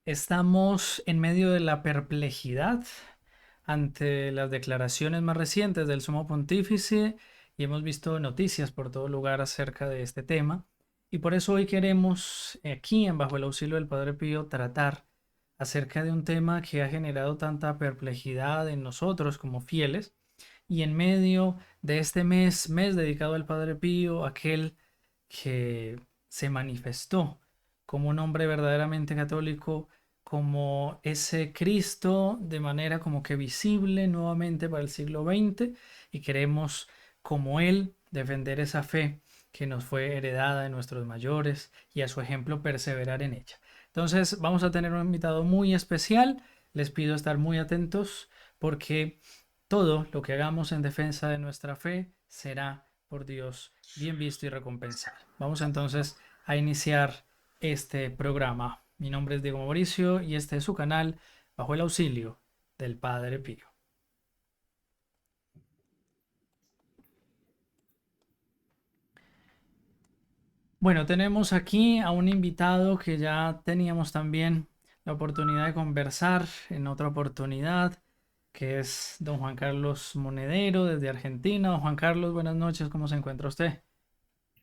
Estamos en medio de la perplejidad ante las declaraciones más recientes del Sumo Pontífice y hemos visto noticias por todo lugar acerca de este tema. Y por eso hoy queremos aquí, en Bajo el Auxilio del Padre Pío, tratar acerca de un tema que ha generado tanta perplejidad en nosotros como fieles. Y en medio de este mes dedicado al Padre Pío, aquel que se manifestó como un hombre verdaderamente católico, como ese Cristo de manera como que visible nuevamente para el siglo XX, y queremos como Él defender esa fe que nos fue heredada de nuestros mayores y a su ejemplo perseverar en ella. Entonces vamos a tener un invitado muy especial, les pido estar muy atentos porque todo lo que hagamos en defensa de nuestra fe será por Dios bien visto y recompensado. Vamos entonces a iniciar este programa. Mi nombre es Diego Mauricio y este es su canal Bajo el Auxilio del Padre Pío. Bueno, tenemos aquí a un invitado que ya teníamos también la oportunidad de conversar en otra oportunidad, que es don Juan Carlos Monedero desde Argentina. Don Juan Carlos, buenas noches, ¿cómo se encuentra usted?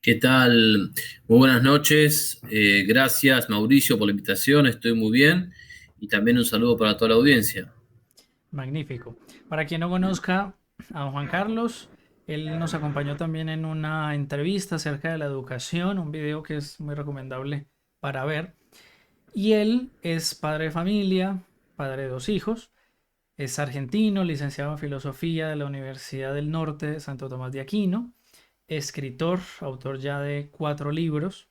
¿Qué tal? Muy buenas noches. Gracias, Mauricio, por la invitación. Estoy muy bien. Y también un saludo para toda la audiencia. Magnífico. Para quien no conozca a don Juan Carlos, él nos acompañó también en una entrevista acerca de la educación, un video que es muy recomendable para ver. Y él es padre de familia, padre de dos hijos, es argentino, licenciado en filosofía de la Universidad del Norte de Santo Tomás de Aquino, escritor, autor ya de 4 libros,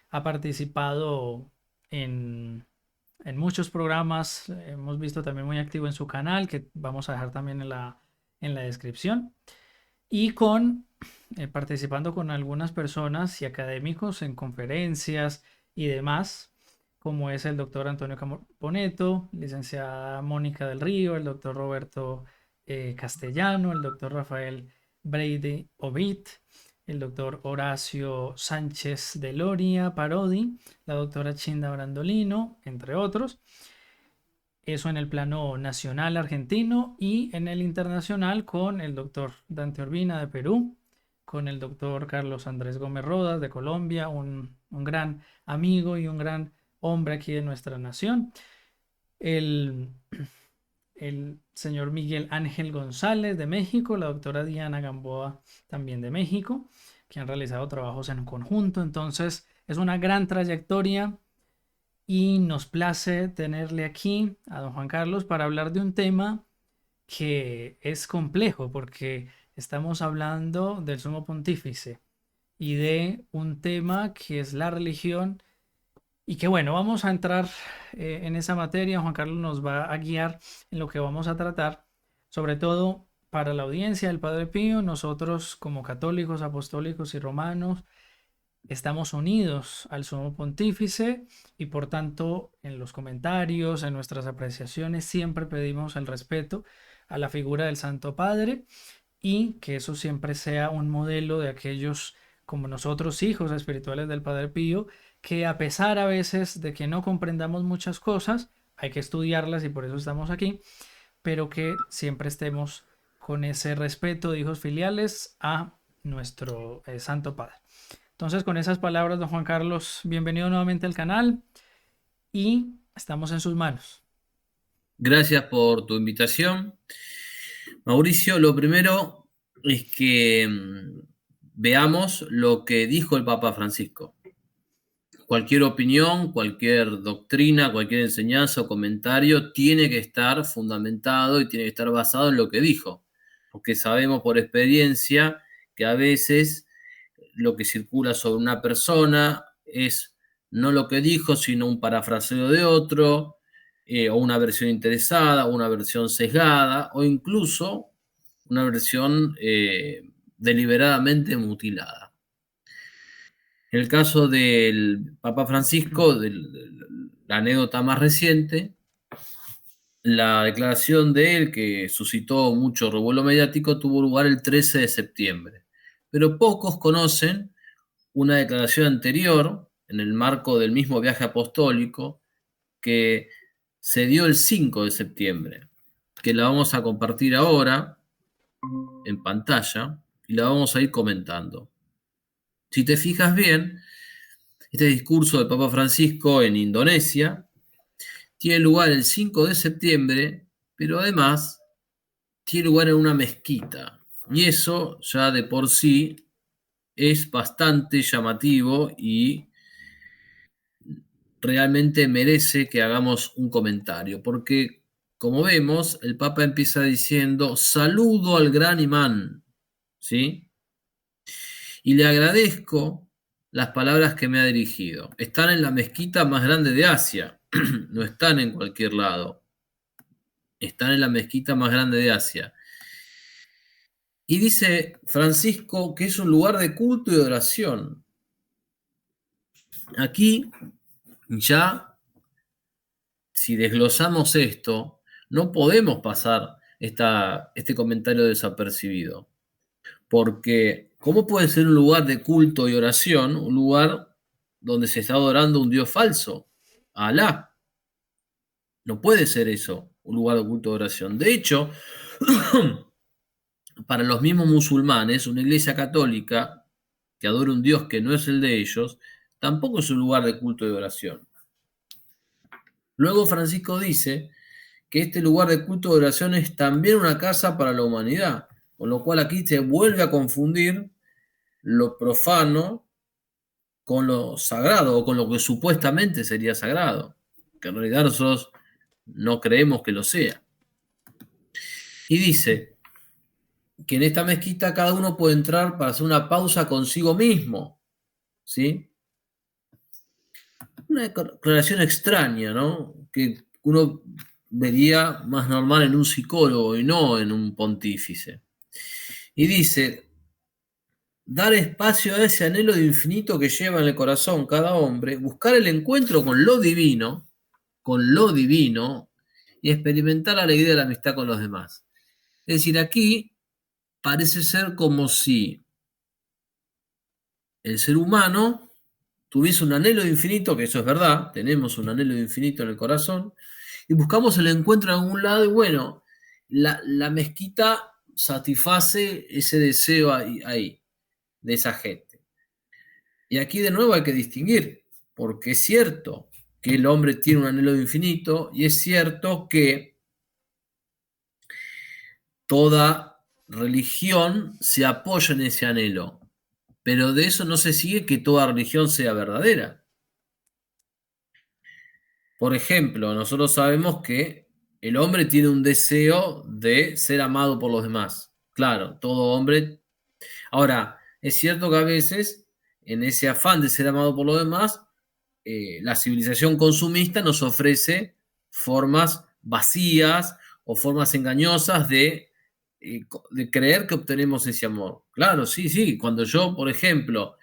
ha participado en muchos programas. Hemos visto también muy activo en su canal, que vamos a dejar también en la descripción. Y participando con algunas personas y académicos en conferencias y demás, como es el doctor Antonio Caponeto, licenciada Mónica del Río, el doctor Roberto Castellano, el doctor Rafael Brady Ovid, el doctor Horacio Sánchez de Loria Parodi, la doctora Chinda Brandolino, entre otros. Eso en el plano nacional argentino y en el internacional con el doctor Dante Urbina de Perú, con el doctor Carlos Andrés Gómez Rodas de Colombia, un gran amigo y un gran hombre aquí de nuestra nación. El, el señor Miguel Ángel González de México, la doctora Diana Gamboa también de México, que han realizado trabajos en conjunto. Entonces, es una gran trayectoria y nos place tenerle aquí a don Juan Carlos para hablar de un tema que es complejo porque estamos hablando del Sumo Pontífice y de un tema que es la religión y que bueno, vamos a entrar en esa materia. Juan Carlos nos va a guiar en lo que vamos a tratar, sobre todo para la audiencia del Padre Pío. Nosotros como católicos, apostólicos y romanos estamos unidos al Sumo Pontífice y por tanto en los comentarios, en nuestras apreciaciones, siempre pedimos el respeto a la figura del Santo Padre y que eso siempre sea un modelo de aquellos como nosotros, hijos espirituales del Padre Pío, que a pesar a veces de que no comprendamos muchas cosas, hay que estudiarlas y por eso estamos aquí, pero que siempre estemos con ese respeto de hijos filiales a nuestro Santo Padre. Entonces, con esas palabras, don Juan Carlos, bienvenido nuevamente al canal y estamos en sus manos. Gracias por tu invitación. Mauricio, lo primero es que veamos lo que dijo el Papa Francisco. Cualquier opinión, cualquier doctrina, cualquier enseñanza o comentario tiene que estar fundamentado y tiene que estar basado en lo que dijo, porque sabemos por experiencia que a veces lo que circula sobre una persona es no lo que dijo, sino un parafraseo de otro, o una versión interesada, o una versión sesgada, o incluso una versión deliberadamente mutilada. En el caso del Papa Francisco, la anécdota más reciente, la declaración de él, que suscitó mucho revuelo mediático, tuvo lugar el 13 de septiembre. Pero pocos conocen una declaración anterior, en el marco del mismo viaje apostólico, que se dio el 5 de septiembre, que la vamos a compartir ahora en pantalla y la vamos a ir comentando. Si te fijas bien, este discurso del Papa Francisco en Indonesia tiene lugar el 5 de septiembre, pero además tiene lugar en una mezquita. Y eso ya de por sí es bastante llamativo y realmente merece que hagamos un comentario, porque como vemos, el Papa empieza diciendo, saludo al gran imán, ¿sí? Y le agradezco las palabras que me ha dirigido. Están en la mezquita más grande de Asia, no están en cualquier lado, están en la mezquita más grande de Asia. Y dice Francisco que es un lugar de culto y de oración. Aquí ya, si desglosamos esto, no podemos pasar este comentario desapercibido. Porque, ¿cómo puede ser un lugar de culto y oración un lugar donde se está adorando un Dios falso? A Alá. No puede ser eso, un lugar de culto y oración. De hecho, para los mismos musulmanes, una iglesia católica que adora un Dios que no es el de ellos, tampoco es un lugar de culto y oración. Luego Francisco dice que este lugar de culto y oración es también una casa para la humanidad, con lo cual aquí se vuelve a confundir lo profano con lo sagrado o con lo que supuestamente sería sagrado, que en realidad nosotros no creemos que lo sea. Y dice que en esta mezquita cada uno puede entrar para hacer una pausa consigo mismo, ¿sí? Una declaración extraña, ¿no? Que uno vería más normal en un psicólogo y no en un pontífice. Y dice, dar espacio a ese anhelo de infinito que lleva en el corazón cada hombre, buscar el encuentro con lo divino, y experimentar la alegría de la amistad con los demás. Es decir, aquí parece ser como si el ser humano tuviese un anhelo de infinito, que eso es verdad, tenemos un anhelo de infinito en el corazón, y buscamos el encuentro en algún lado, y bueno, la mezquita satisface ese deseo ahí, de esa gente. Y aquí de nuevo hay que distinguir, porque es cierto que el hombre tiene un anhelo de infinito, y es cierto que toda religión se apoya en ese anhelo, pero de eso no se sigue que toda religión sea verdadera. Por ejemplo, nosotros sabemos que el hombre tiene un deseo de ser amado por los demás. Claro, todo hombre. Ahora, es cierto que a veces, en ese afán de ser amado por los demás, la civilización consumista nos ofrece formas vacías o formas engañosas de creer que obtenemos ese amor. Claro, sí, sí. Cuando yo, por ejemplo,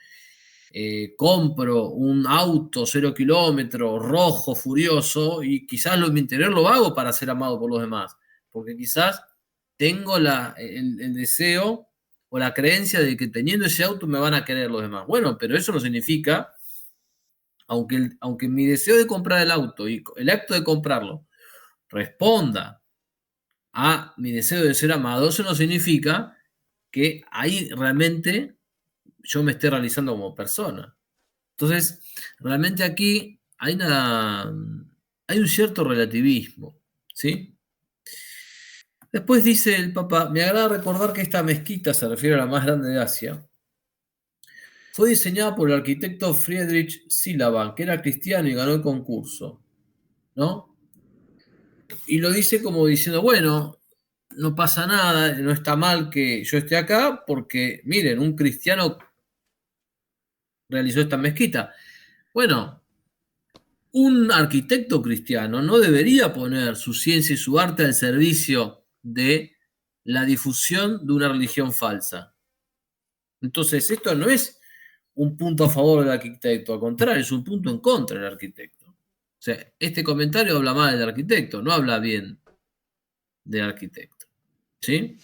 compro un auto 0 kilómetros, rojo, furioso, y quizás en mi interior lo hago para ser amado por los demás, porque quizás tengo el deseo o la creencia de que teniendo ese auto me van a querer los demás. Bueno, pero eso no significa, aunque mi deseo de comprar el auto y el acto de comprarlo responda a mi deseo de ser amado, eso no significa que ahí realmente yo me esté realizando como persona. Entonces, realmente aquí hay un cierto relativismo, ¿sí? Después dice el Papa, me agrada recordar que esta mezquita, se refiere a la más grande de Asia, fue diseñada por el arquitecto Friedrich Silava, que era cristiano y ganó el concurso, ¿no? Y lo dice como diciendo, bueno, no pasa nada, no está mal que yo esté acá, porque miren, un cristiano realizó esta mezquita. Bueno, un arquitecto cristiano no debería poner su ciencia y su arte al servicio de la difusión de una religión falsa. Entonces, esto no es un punto a favor del arquitecto, al contrario, es un punto en contra del arquitecto. O sea, este comentario habla mal del arquitecto, no habla bien del arquitecto. ¿Sí?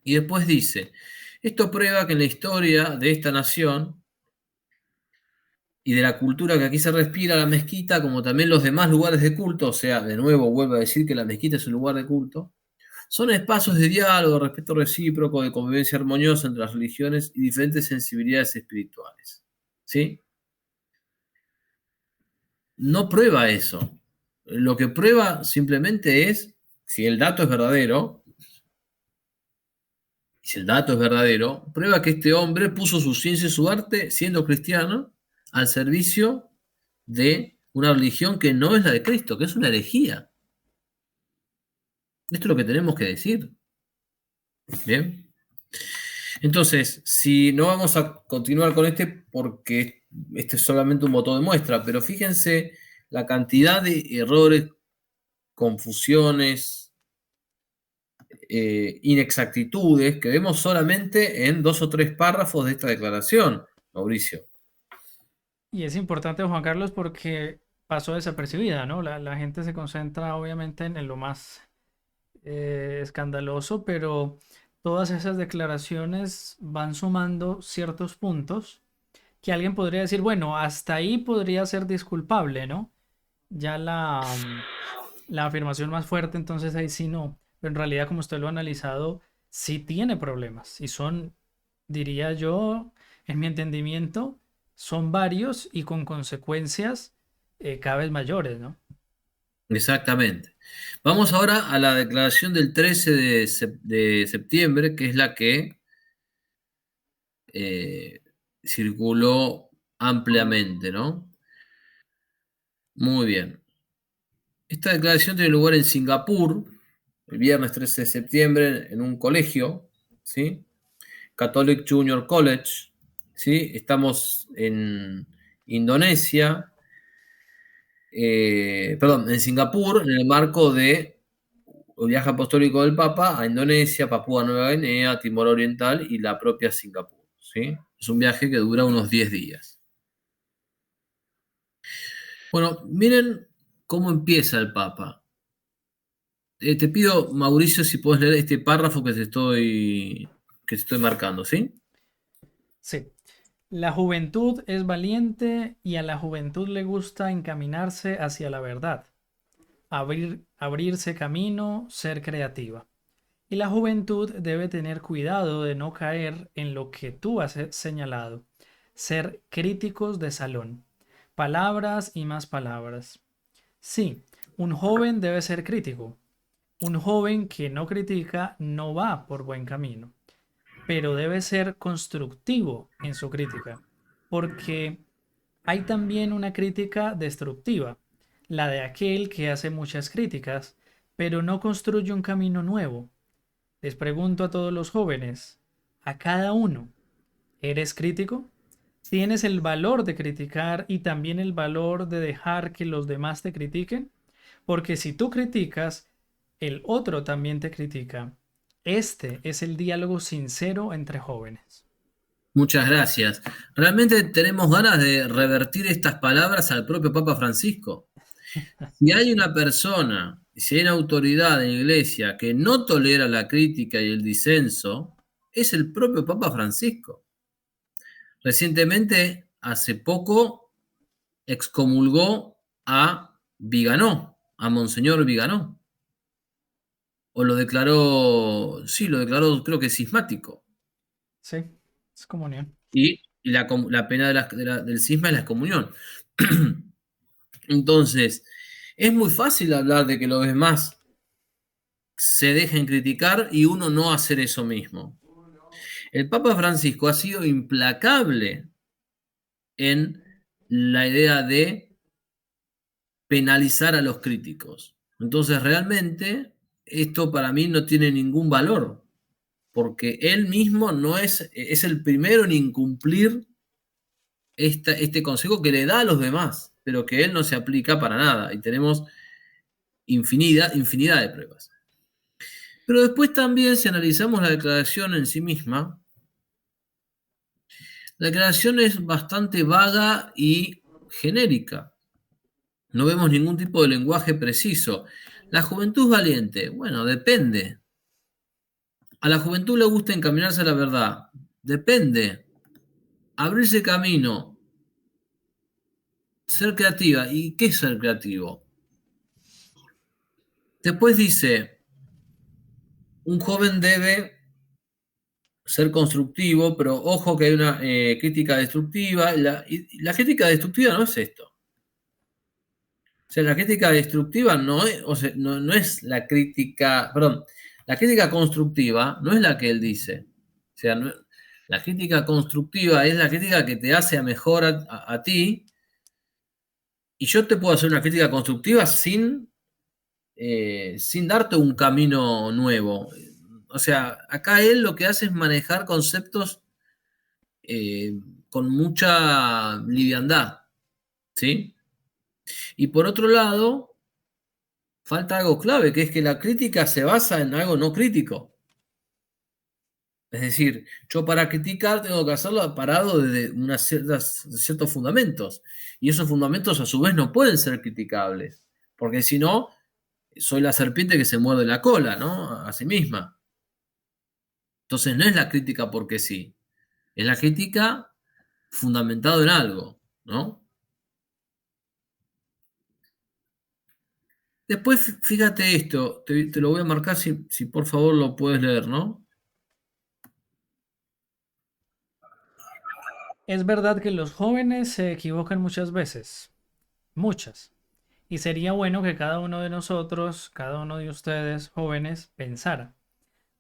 Y después dice, esto prueba que en la historia de esta nación y de la cultura que aquí se respira, la mezquita, como también los demás lugares de culto, o sea, de nuevo vuelvo a decir que la mezquita es un lugar de culto, son espacios de diálogo, respeto recíproco, de convivencia armoniosa entre las religiones y diferentes sensibilidades espirituales. ¿Sí? No prueba eso. Lo que prueba simplemente es, si el dato es verdadero, si el dato es verdadero, prueba que este hombre puso su ciencia y su arte, siendo cristiano, al servicio de una religión que no es la de Cristo, que es una herejía. Esto es lo que tenemos que decir. Bien. Entonces, si no vamos a continuar con este, porque este es solamente un botón de muestra, pero fíjense la cantidad de errores, confusiones, inexactitudes que vemos solamente en 2 o 3 párrafos de esta declaración, Mauricio. Y es importante, Juan Carlos, porque pasó desapercibida, ¿no? La gente se concentra obviamente en lo más escandaloso, pero todas esas declaraciones van sumando ciertos puntos que alguien podría decir, bueno, hasta ahí podría ser disculpable, ¿no? Ya la afirmación más fuerte, entonces ahí sí no. Pero en realidad, como usted lo ha analizado, sí tiene problemas y son, diría yo, en mi entendimiento, son varios y con consecuencias cada vez mayores, ¿no? Exactamente. Vamos ahora a la declaración del 13 de septiembre, que es la que eh, circuló ampliamente, ¿no? Muy bien. Esta declaración tiene lugar en Singapur, el viernes 13 de septiembre, en un colegio, ¿sí? Catholic Junior College, ¿sí? Estamos en Indonesia, perdón, en Singapur, en el marco de el viaje apostólico del Papa a Indonesia, Papúa Nueva Guinea, Timor Oriental y la propia Singapur, ¿sí? Es un viaje que dura unos 10 días. Bueno, miren cómo empieza el Papa. Te pido, Mauricio, si puedes leer este párrafo que te estoy marcando, ¿sí? Sí. La juventud es valiente y a la juventud le gusta encaminarse hacia la verdad, abrirse camino, ser creativa. Y la juventud debe tener cuidado de no caer en lo que tú has señalado, ser críticos de salón, palabras y más palabras. Sí, un joven debe ser crítico. Un joven que no critica no va por buen camino, pero debe ser constructivo en su crítica, porque hay también una crítica destructiva, la de aquel que hace muchas críticas, pero no construye un camino nuevo. Les pregunto a todos los jóvenes, a cada uno, ¿eres crítico? ¿Tienes el valor de criticar y también el valor de dejar que los demás te critiquen? Porque si tú criticas, el otro también te critica. Este es el diálogo sincero entre jóvenes. Muchas gracias. Realmente tenemos ganas de revertir estas palabras al propio Papa Francisco. Si hay una persona, si hay una autoridad en la iglesia que no tolera la crítica y el disenso, es el propio Papa Francisco. Recientemente, hace poco, excomulgó a Viganó, a Monseñor Viganó. O lo declaró, sí, lo declaró creo que cismático. Sí, es comunión. Y la pena del cisma es la excomunión. Entonces, es muy fácil hablar de que los demás se dejen criticar y uno no hacer eso mismo. El Papa Francisco ha sido implacable en la idea de penalizar a los críticos. Entonces, realmente, esto para mí no tiene ningún valor, porque él mismo no es el primero en incumplir este consejo que le da a los demás, pero que él no se aplica para nada. Y tenemos infinidad de pruebas. Pero después también, si analizamos la declaración en sí misma, la declaración es bastante vaga y genérica. No vemos ningún tipo de lenguaje preciso. La juventud valiente, bueno, depende. A la juventud le gusta encaminarse a la verdad, depende. Abrirse camino, ser creativa. ¿Y qué es ser creativo? Después dice, un joven debe ser constructivo, pero ojo que hay una crítica destructiva. Y la crítica destructiva no es esto. O sea, la crítica destructiva no es, o sea, no es la crítica, perdón, la crítica constructiva no es la que él dice. O sea, la crítica constructiva es la crítica que te hace a mejor a ti, y yo te puedo hacer una crítica constructiva sin darte un camino nuevo. O sea, acá él lo que hace es manejar conceptos eh, con mucha liviandad, ¿sí? Y por otro lado, falta algo clave, que es que la crítica se basa en algo no crítico. Es decir, yo para criticar tengo que hacerlo parado desde ciertos fundamentos. Y esos fundamentos a su vez no pueden ser criticables. Porque si no, soy la serpiente que se muerde la cola, ¿no? A sí misma. Entonces no es la crítica porque sí. Es la crítica fundamentada en algo, ¿no? Después, fíjate esto, te lo voy a marcar si por favor lo puedes leer, ¿no? Es verdad que los jóvenes se equivocan muchas veces, muchas. Y sería bueno que cada uno de nosotros, cada uno de ustedes, jóvenes, pensara,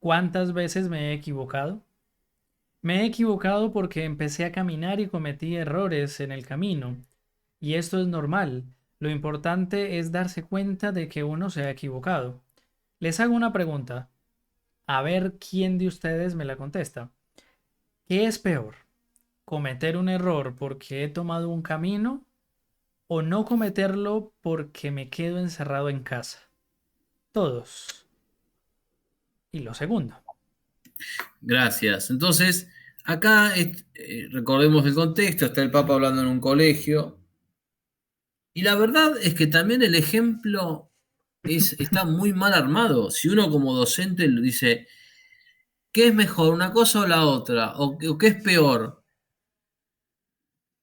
¿cuántas veces me he equivocado? Me he equivocado porque empecé a caminar y cometí errores en el camino. Y esto es normal. Lo importante es darse cuenta de que uno se ha equivocado. Les hago una pregunta, a ver quién de ustedes me la contesta. ¿Qué es peor? ¿Cometer un error porque he tomado un camino o no cometerlo porque me quedo encerrado en casa? Todos. Y lo segundo. Gracias. Entonces, acá recordemos el contexto, está el Papa hablando en un colegio, y la verdad es que también el ejemplo está muy mal armado. Si uno como docente le dice, ¿qué es mejor, una cosa o la otra? ¿O qué es peor?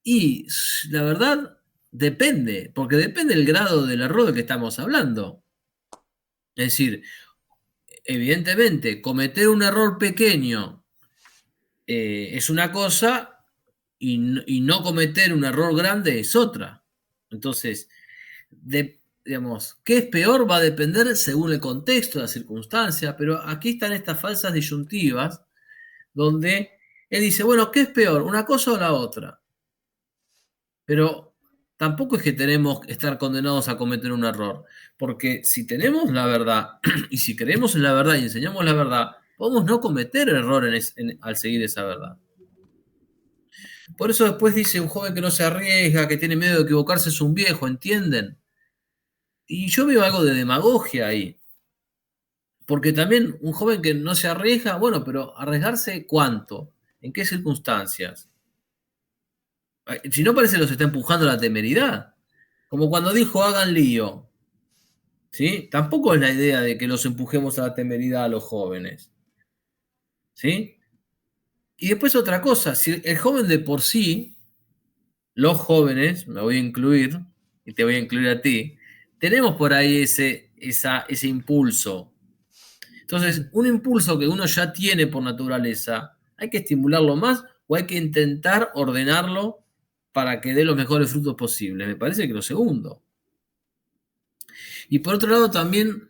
Y la verdad depende, porque depende del grado del error del que estamos hablando. Es decir, evidentemente, cometer un error pequeño es una cosa y no cometer un error grande es otra. Entonces, digamos, ¿qué es peor? Va a depender según el contexto, la circunstancia, pero aquí están estas falsas disyuntivas donde él dice, bueno, ¿qué es peor? ¿Una cosa o la otra? Pero tampoco es que tenemos que estar condenados a cometer un error, porque si tenemos la verdad y si creemos en la verdad y enseñamos la verdad, podemos no cometer error al seguir esa verdad. Por eso después dice un joven que no se arriesga, que tiene miedo de equivocarse, es un viejo, ¿entienden? Y yo veo algo de demagogia ahí. Porque también un joven que no se arriesga, bueno, pero arriesgarse ¿cuánto? ¿En qué circunstancias? Si no parece que los está empujando a la temeridad. Como cuando dijo hagan lío. ¿Sí? Tampoco es la idea de que los empujemos a la temeridad a los jóvenes. ¿Sí? Y después otra cosa, si el joven de por sí, los jóvenes, me voy a incluir, y te voy a incluir a ti, tenemos por ahí ese impulso. Entonces, un impulso que uno ya tiene por naturaleza, ¿hay que estimularlo más o hay que intentar ordenarlo para que dé los mejores frutos posibles? Me parece que lo segundo. Y por otro lado, también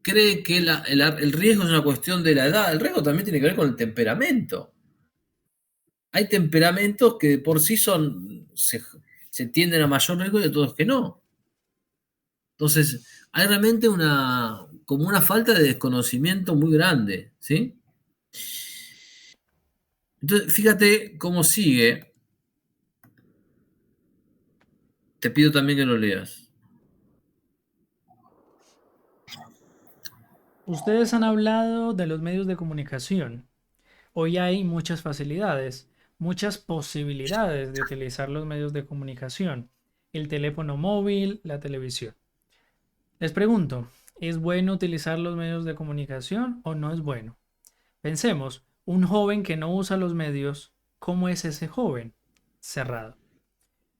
cree que el riesgo es una cuestión de la edad. El riesgo también tiene que ver con el temperamento. Hay temperamentos que por sí se tienden a mayor riesgo y otros que no. Entonces, hay realmente como una falta de desconocimiento muy grande, ¿sí? Entonces, fíjate cómo sigue. Te pido también que lo leas. Ustedes han hablado de los medios de comunicación. Hoy hay muchas facilidades, muchas posibilidades de utilizar los medios de comunicación. El teléfono móvil, la televisión. Les pregunto, ¿es bueno utilizar los medios de comunicación o no es bueno? Pensemos, un joven que no usa los medios, ¿cómo es ese joven? Cerrado.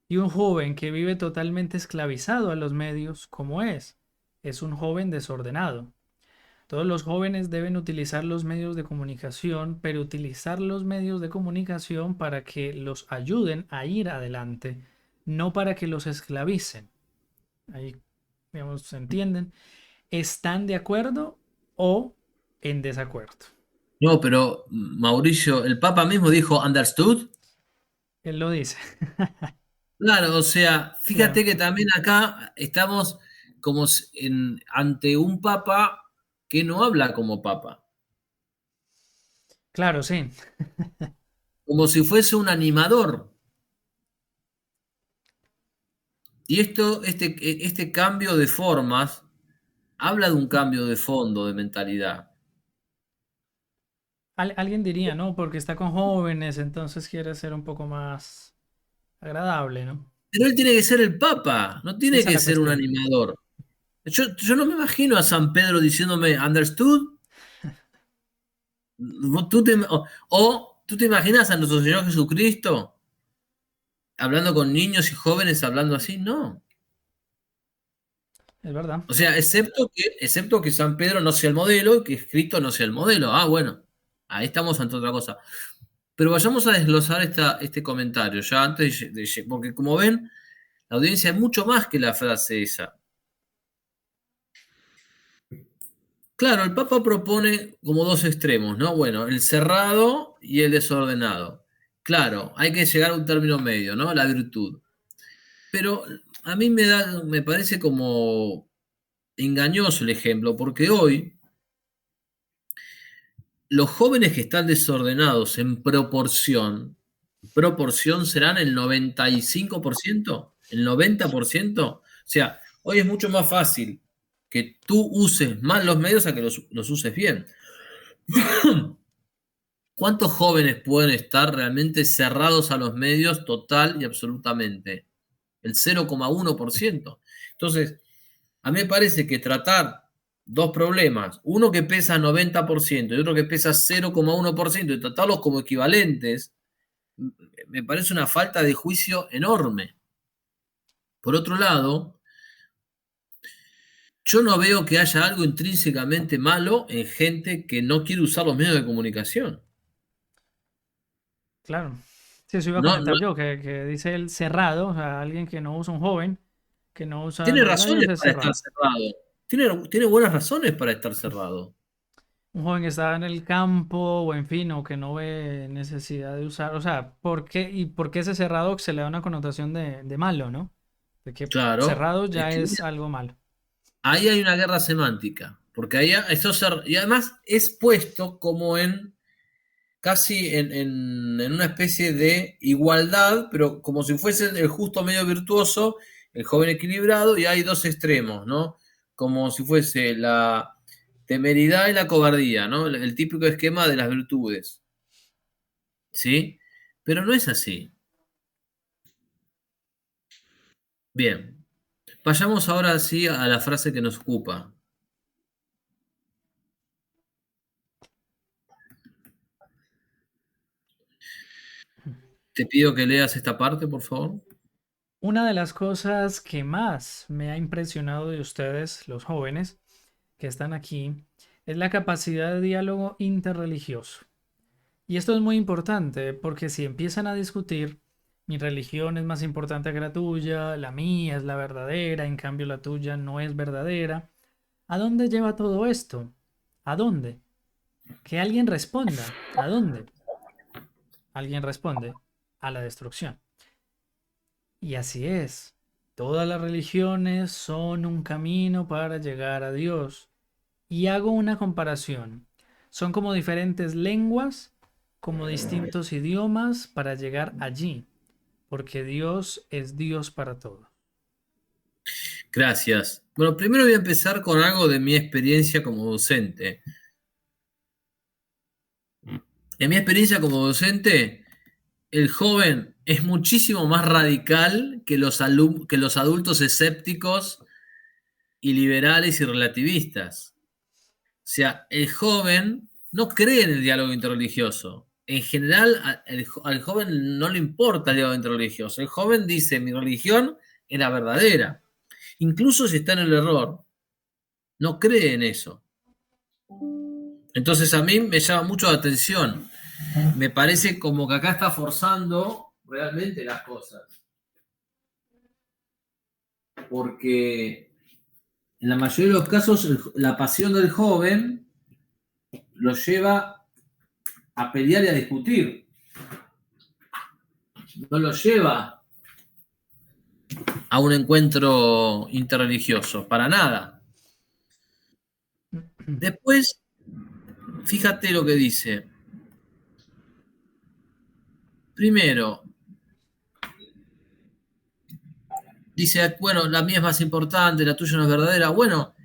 Y un joven que vive totalmente esclavizado a los medios, ¿cómo es? Es un joven desordenado. Todos los jóvenes deben utilizar los medios de comunicación, pero utilizar los medios de comunicación para que los ayuden a ir adelante, no para que los esclavicen. Ahí, digamos, ¿se entienden? ¿Están de acuerdo o en desacuerdo? No, pero Mauricio, el Papa mismo dijo, ¿understood? Él lo dice. Claro, o sea, Claro, fíjate que también acá estamos como ante un Papa que no habla como Papa, claro, sí. como si fuese un animador. Y este cambio de formas habla de un cambio de fondo, de mentalidad. Alguien diría, ¿no? Porque está con jóvenes, entonces quiere ser un poco más agradable, ¿no? Pero él tiene que ser el Papa, no tiene Esa es que la ser un cuestión. animador. Yo no me imagino a San Pedro diciéndome, ¿understood? O tú te imaginas a nuestro Señor Jesucristo hablando con niños y jóvenes hablando así, no. Es verdad. O sea, excepto que San Pedro no sea el modelo y que Cristo no sea el modelo. Ah, bueno, ahí estamos ante otra cosa. Pero vayamos a desglosar este comentario, ya antes porque como ven, la audiencia es mucho más que la frase esa. Claro, el Papa propone como dos extremos, ¿no? Bueno, el cerrado y el desordenado. Claro, hay que llegar a un término medio, ¿no? La virtud. Pero a mí me parece como engañoso el ejemplo, porque hoy los jóvenes que están desordenados en proporción serán el 95%, el 90%. O sea, hoy es mucho más fácil que tú uses mal los medios a que los uses bien. ¿Cuántos jóvenes pueden estar realmente cerrados a los medios total y absolutamente? El 0,1%. Entonces, a mí me parece que tratar dos problemas, uno que pesa 90% y otro que pesa 0,1%, y tratarlos como equivalentes, me parece una falta de juicio enorme. Por otro lado, yo no veo que haya algo intrínsecamente malo en gente que no quiere usar los medios de comunicación. Claro. Sí, eso iba a No, no, comentar yo, que dice el cerrado, o sea, alguien que no usa un joven, que no usa tiene los medios razones es para estar cerrado. cerrado. Tiene buenas razones para estar cerrado. Un joven que está en el campo o en fin, o que no ve necesidad de usar, o sea, ¿por qué? ¿Y por qué ese cerrado se le da una connotación de malo, ¿no? De que Claro, cerrado es ya que es algo malo. ahí hay una guerra semántica, porque ahí y además es puesto como en casi en una especie de igualdad, pero como si fuese el justo medio virtuoso, el joven equilibrado, y hay dos extremos, ¿no? Como si fuese la temeridad y la cobardía, ¿no? El típico esquema de las virtudes, ¿sí? Pero no es así. Bien, vayamos ahora sí a la frase que nos ocupa. Te pido que leas esta parte, por favor. Una de las cosas que más me ha impresionado de ustedes, los jóvenes que están aquí, es la capacidad de diálogo interreligioso. Y esto es muy importante porque si empiezan a discutir, mi religión es más importante que la tuya, la mía es la verdadera, en cambio la tuya no es verdadera, ¿a dónde lleva todo esto? ¿A dónde? Que alguien responda. ¿A dónde? Alguien responde. A la destrucción. Y así es. Todas las religiones son un camino para llegar a Dios. Y hago una comparación. Son como diferentes lenguas, como distintos idiomas para llegar allí, porque Dios es Dios para todo. Gracias. Bueno, primero voy a empezar con algo de mi experiencia como docente. En mi experiencia como docente, el joven es muchísimo más radical que los adultos escépticos y liberales y relativistas. O sea, el joven no cree en el diálogo interreligioso. en general al joven no le importa el debate religioso. El joven dice, mi religión es la verdadera. Incluso si está en el error, no cree en eso. Entonces a mí me llama mucho la atención. Me parece como que acá está forzando realmente las cosas. Porque en la mayoría de los casos la pasión del joven lo lleva a pelear y a discutir. No lo lleva a un encuentro interreligioso, para nada. Después, fíjate lo que dice. Primero, dice, bueno, la mía es más importante, la tuya no es verdadera. Bueno,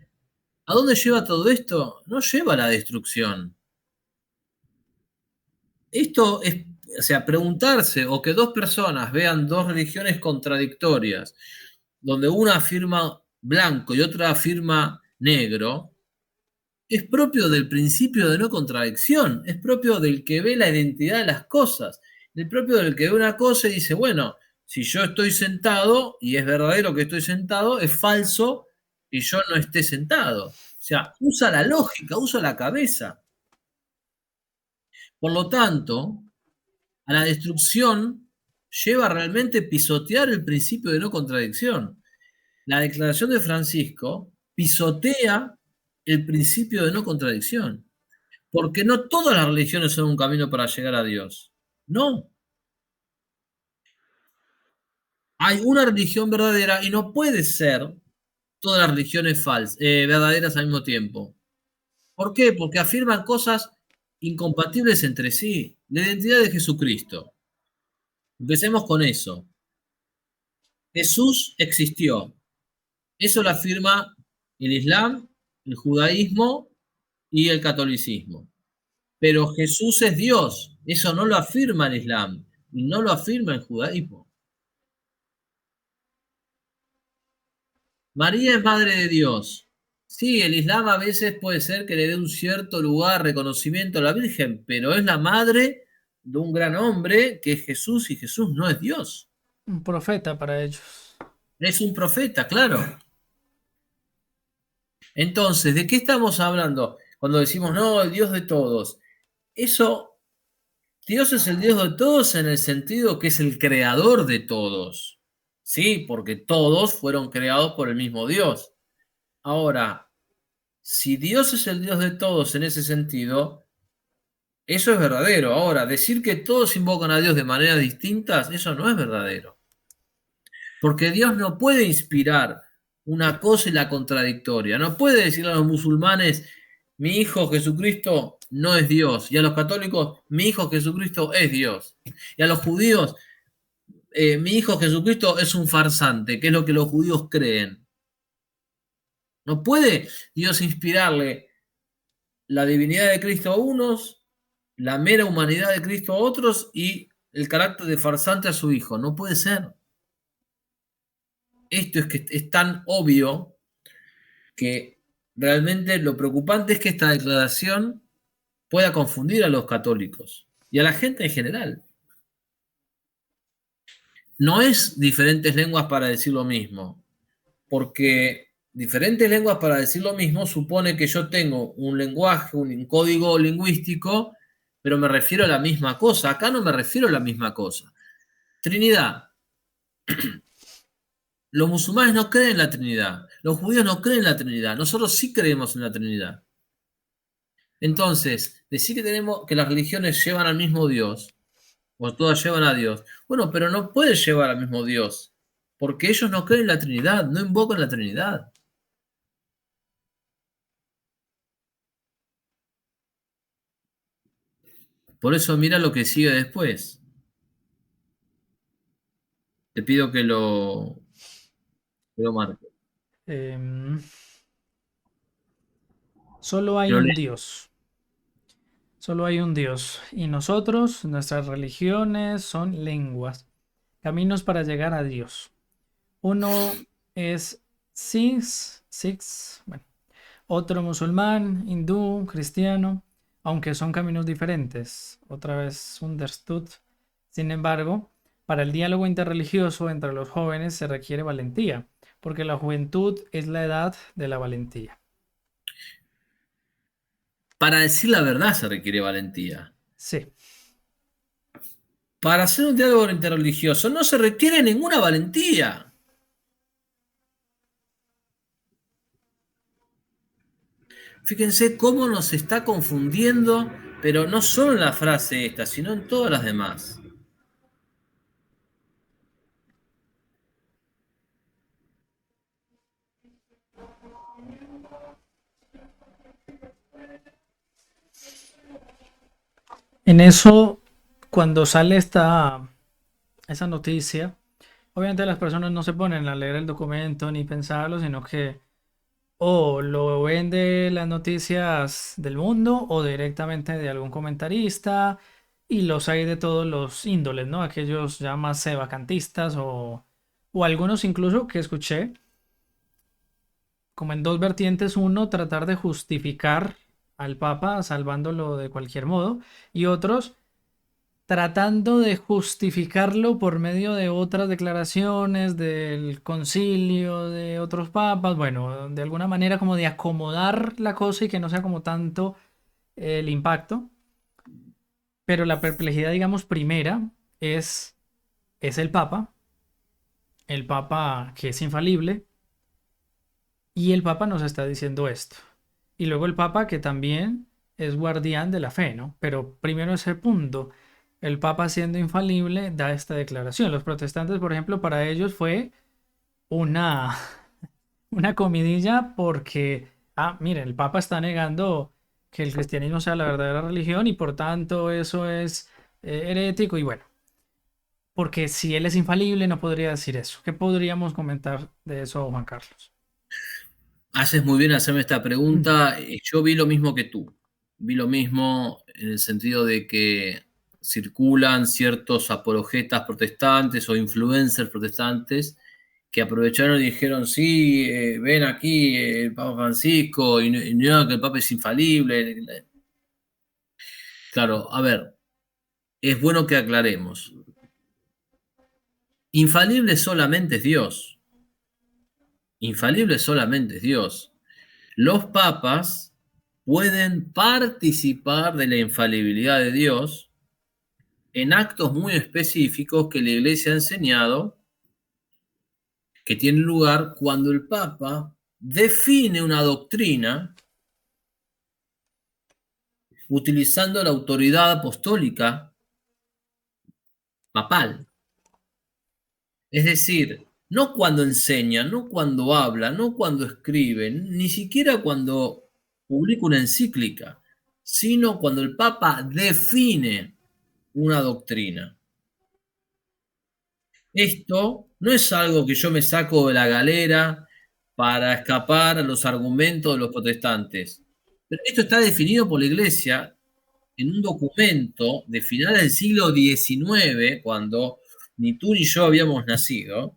¿a dónde lleva todo esto? No lleva a la destrucción. Esto es, o sea, preguntarse o que dos personas vean dos religiones contradictorias, donde una afirma blanco y otra afirma negro, es propio del principio de no contradicción, es propio del que ve la identidad de las cosas, es propio del que ve una cosa y dice, bueno, si yo estoy sentado y es verdadero que estoy sentado, es falso que yo no esté sentado. O sea, usa la lógica, usa la cabeza. Por lo tanto, a la destrucción lleva realmente pisotear el principio de no contradicción. La declaración de Francisco pisotea el principio de no contradicción, porque no todas las religiones son un camino para llegar a Dios. No. Hay una religión verdadera y no puede ser todas las religiones verdaderas al mismo tiempo. ¿Por qué? Porque afirman cosas incompatibles entre sí. La identidad de Jesucristo. Empecemos con eso. Jesús existió. Eso lo afirma el Islam, el judaísmo y el catolicismo. Pero Jesús es Dios. Eso no lo afirma el Islam y no lo afirma el judaísmo. María es madre de Dios. Sí, el Islam a veces puede ser que le dé un cierto lugar, reconocimiento a la Virgen, pero es la madre de un gran hombre que es Jesús y Jesús no es Dios. Un profeta para ellos. Es un profeta, claro. Entonces, ¿de qué estamos hablando cuando decimos, no, el Dios de todos? Eso, Dios es el Dios de todos en el sentido que es el creador de todos. Sí, porque todos fueron creados por el mismo Dios. Ahora, si Dios es el Dios de todos en ese sentido, eso es verdadero. Ahora, decir que todos invocan a Dios de maneras distintas, eso no es verdadero. Porque Dios no puede inspirar una cosa y la contradictoria. No puede decirle a los musulmanes, mi hijo Jesucristo no es Dios. Y a los católicos, mi hijo Jesucristo es Dios. Y a los judíos, mi hijo Jesucristo es un farsante, que es lo que los judíos creen. No puede Dios inspirarle la divinidad de Cristo a unos, la mera humanidad de Cristo a otros y el carácter de farsante a su hijo. No puede ser. Esto es que es tan obvio que realmente lo preocupante es que esta declaración pueda confundir a los católicos y a la gente en general. No es diferentes lenguas para decir lo mismo, porque diferentes lenguas para decir lo mismo supone que yo tengo un lenguaje, un código lingüístico, pero me refiero a la misma cosa. Acá no me refiero a la misma cosa. Trinidad. Los musulmanes no creen en la Trinidad, los judíos no creen en la Trinidad, nosotros sí creemos en la Trinidad. Entonces, decir que las religiones llevan al mismo Dios, o todas llevan a Dios, bueno, pero no puede llevar al mismo Dios, porque ellos no creen en la Trinidad, no invocan la Trinidad. Por eso mira lo que sigue después. Te pido que lo marque. Em, Solo Que hay lo un lea. Dios. Solo hay un Dios. Y nosotros, nuestras religiones son lenguas, caminos para llegar a Dios. Uno es Sikhs, bueno, otro musulmán, hindú, cristiano, aunque son caminos diferentes. Otra vez, understood. Sin embargo, para el diálogo interreligioso entre los jóvenes se requiere valentía, porque la juventud es la edad de la valentía. Para decir la verdad se requiere valentía. Sí. Para hacer un diálogo interreligioso no se requiere ninguna valentía. Fíjense cómo nos está confundiendo, pero no solo en la frase esta, sino en todas las demás. En eso, cuando sale esa noticia, obviamente las personas no se ponen a leer el documento ni pensarlo, sino que o lo ven de las noticias del mundo o directamente de algún comentarista y los hay de todos los índoles, ¿no? Aquellos ya más vacantistas o algunos incluso que escuché como en dos vertientes, uno tratar de justificar al Papa salvándolo de cualquier modo y otros tratando de justificarlo por medio de otras declaraciones del concilio, de otros papas, bueno, de alguna manera como de acomodar la cosa y que no sea como tanto el impacto. Pero la perplejidad, digamos, primera es el papa que es infalible, y el papa nos está diciendo esto. Y luego el papa que también es guardián de la fe, ¿no? Pero primero ese punto. El Papa siendo infalible da esta declaración. Los protestantes, por ejemplo, para ellos fue una, una comidilla porque, miren, el Papa está negando que el cristianismo sea la verdadera religión y por tanto eso es herético y bueno, porque si él es infalible no podría decir eso. ¿Qué podríamos comentar de eso, Juan Carlos? Haces muy bien hacerme esta pregunta. Yo vi lo mismo que tú. Vi lo mismo en el sentido de que circulan ciertos apologetas protestantes o influencers protestantes que aprovecharon y dijeron, sí, ven aquí el Papa Francisco y no, que el Papa es infalible. Claro, a ver, es bueno que aclaremos. Infalible solamente es Dios. Infalible solamente es Dios. Los papas pueden participar de la infalibilidad de Dios en actos muy específicos que la Iglesia ha enseñado que tienen lugar cuando el Papa define una doctrina utilizando la autoridad apostólica papal. Es decir, no cuando enseña, no cuando habla, no cuando escribe, ni siquiera cuando publica una encíclica, sino cuando el Papa define una doctrina. Esto no es algo que yo me saco de la galera para escapar a los argumentos de los protestantes. Pero esto está definido por la Iglesia en un documento de finales del siglo XIX, cuando ni tú ni yo habíamos nacido,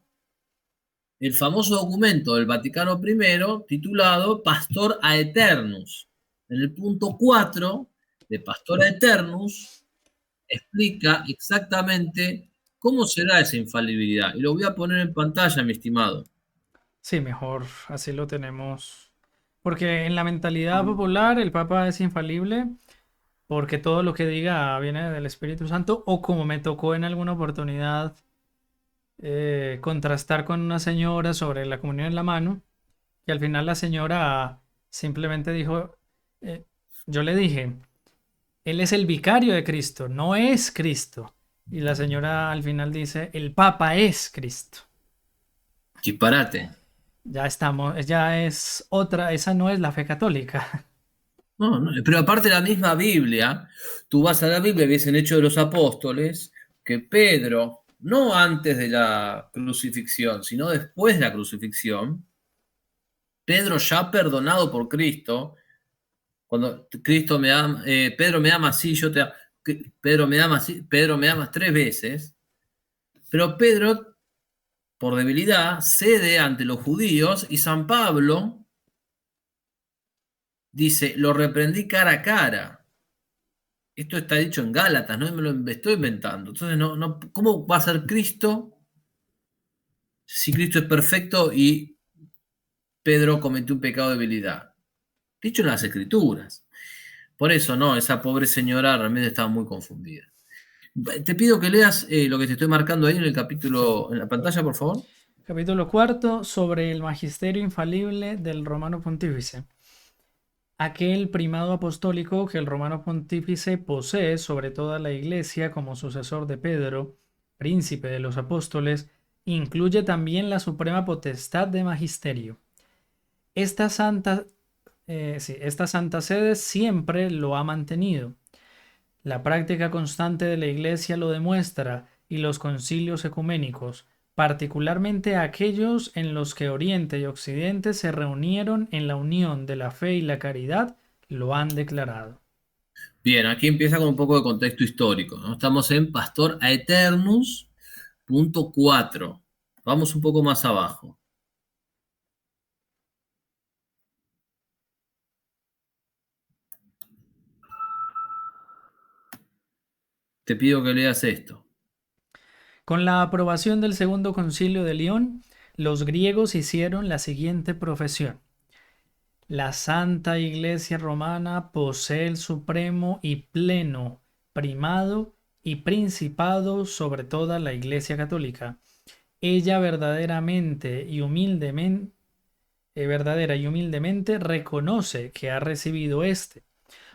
el famoso documento del Vaticano I titulado Pastor Aeternus. En el punto 4 de Pastor Aeternus explica exactamente cómo será esa infalibilidad. Y lo voy a poner en pantalla, mi estimado. Sí, mejor así lo tenemos. Porque en la mentalidad popular el Papa es infalible porque todo lo que diga viene del Espíritu Santo o como me tocó en alguna oportunidad contrastar con una señora sobre la comunión en la mano y al final la señora simplemente dijo, eh, yo le dije, él es el vicario de Cristo, no es Cristo. Y la señora al final dice, el Papa es Cristo. Disparate. Ya estamos, ya es otra, esa no es la fe católica. No, no, pero aparte la misma Biblia, tú vas a la Biblia y ves en Hechos de los Apóstoles que Pedro, no antes de la crucifixión, sino después de la crucifixión, Pedro ya perdonado por Cristo, cuando Cristo me ama, Pedro me ama así, yo te amo, Pedro me ama así, Pedro me amas 3 veces, pero Pedro, por debilidad, cede ante los judíos y San Pablo dice, lo reprendí cara a cara. esto está dicho en Gálatas, no me lo estoy inventando. Entonces, ¿cómo va a ser Cristo si Cristo es perfecto y Pedro cometió un pecado de debilidad? Dicho en las Escrituras. Por eso, no, esa pobre señora realmente estaba muy confundida. Te pido que leas lo que te estoy marcando ahí en el capítulo, en la pantalla, por favor. Capítulo cuarto, sobre el magisterio infalible del romano pontífice. Aquel primado apostólico que el romano pontífice posee sobre toda la Iglesia como sucesor de Pedro, príncipe de los apóstoles, incluye también la suprema potestad de magisterio. Esta santa, esta santa sede siempre lo ha mantenido. La práctica constante de la Iglesia lo demuestra y los concilios ecuménicos, particularmente aquellos en los que Oriente y Occidente se reunieron en la unión de la fe y la caridad, lo han declarado. Bien, aquí empieza con un poco de contexto histórico, ¿no? Estamos en Pastor Aeternus, punto 4. Vamos un poco más abajo. Te pido que leas esto. Con la aprobación del Segundo Concilio de León, los griegos hicieron la siguiente profesión. La Santa Iglesia Romana posee el supremo y pleno primado y principado sobre toda la Iglesia Católica. Ella verdadera y humildemente reconoce que ha recibido este,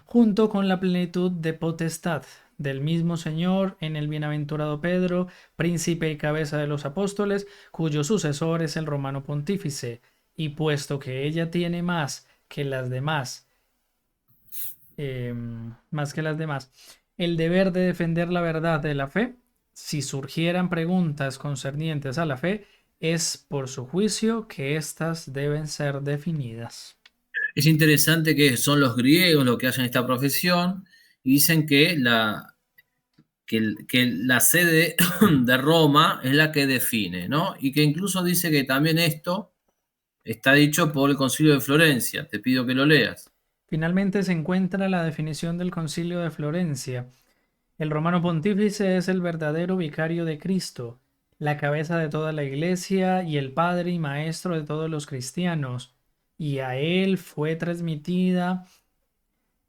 junto con la plenitud de potestad del mismo Señor en el bienaventurado Pedro, príncipe y cabeza de los apóstoles, cuyo sucesor es el romano pontífice, y puesto que ella tiene más que las demás, el deber de defender la verdad de la fe, si surgieran preguntas concernientes a la fe, es por su juicio que éstas deben ser definidas. Es interesante que son los griegos los que hacen esta profesión y dicen que la sede de Roma es la que define, ¿no? Y que incluso dice que también esto está dicho por el Concilio de Florencia. Te pido que lo leas. Finalmente se encuentra la definición del Concilio de Florencia. El romano pontífice es el verdadero vicario de Cristo, la cabeza de toda la Iglesia y el padre y maestro de todos los cristianos, y a él fue transmitida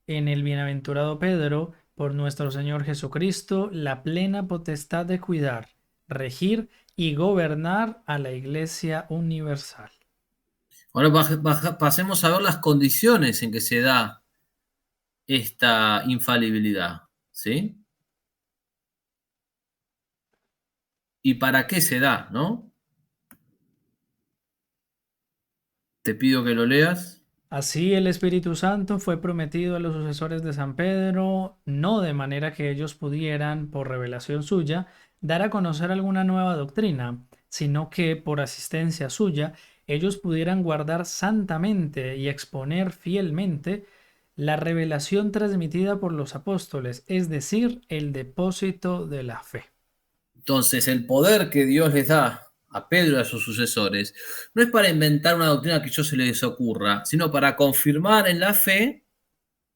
en el bienaventurado Pedro por nuestro Señor Jesucristo la plena potestad de cuidar, regir y gobernar a la Iglesia universal. Ahora pasemos a ver las condiciones en que se da esta infalibilidad, ¿sí? ¿Y para qué se da, no? Te pido que lo leas. Así el Espíritu Santo fue prometido a los sucesores de San Pedro, no de manera que ellos pudieran, por revelación suya, dar a conocer alguna nueva doctrina, sino que, por asistencia suya, ellos pudieran guardar santamente y exponer fielmente la revelación transmitida por los apóstoles, es decir, el depósito de la fe. Entonces, el poder que Dios les da a Pedro y a sus sucesores no es para inventar una doctrina que yo se les ocurra, sino para confirmar en la fe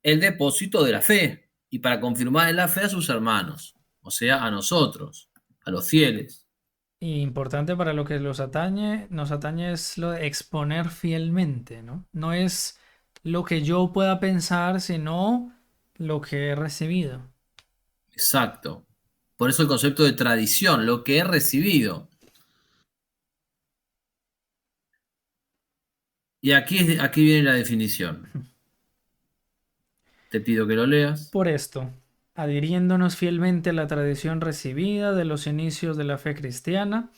el depósito de la fe y para confirmar en la fe a sus hermanos, o sea, a nosotros, a los fieles. Y importante para lo que nos atañe es lo de exponer fielmente, ¿no? No es lo que yo pueda pensar, sino lo que he recibido. Exacto. Por eso el concepto de tradición, lo que he recibido. Y aquí viene la definición. Te pido que lo leas. Por esto, adhiriéndonos fielmente a la tradición recibida de los inicios de la fe cristiana,